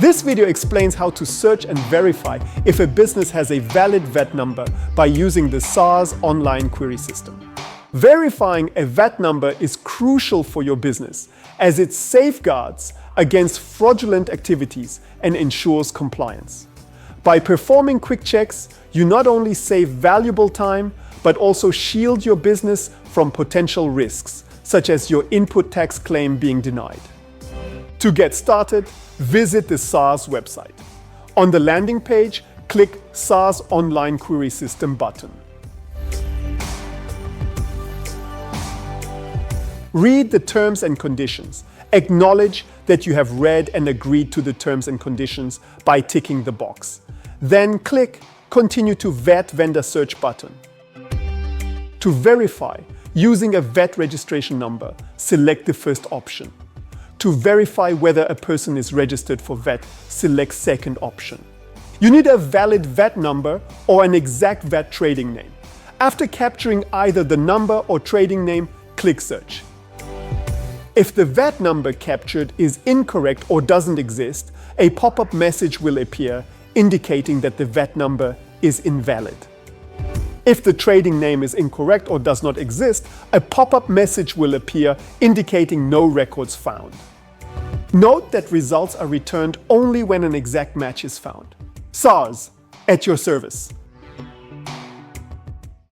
This video explains how to search and verify if a business has a valid VAT number by using the SARS online query system. Verifying a VAT number is crucial for your business as it safeguards against fraudulent activities and ensures compliance. By performing quick checks, you not only save valuable time, but also shield your business from potential risks, such as your input tax claim being denied. To get started, visit the SARS website. On the landing page, click SARS Online Query System button. Read the terms and conditions. Acknowledge that you have read and agreed to the terms and conditions by ticking the box. Then click Continue to VAT Vendor Search button. To verify, using a VAT registration number, select the first option. To verify whether a person is registered for VAT, select second option. You need a valid VAT number or an exact VAT trading name. After capturing either the number or trading name, click Search. If the VAT number captured is incorrect or doesn't exist, a pop-up message will appear indicating that the VAT number is invalid. If the trading name is incorrect or does not exist, a pop-up message will appear indicating no records found. Note that results are returned only when an exact match is found. SARS, at your service.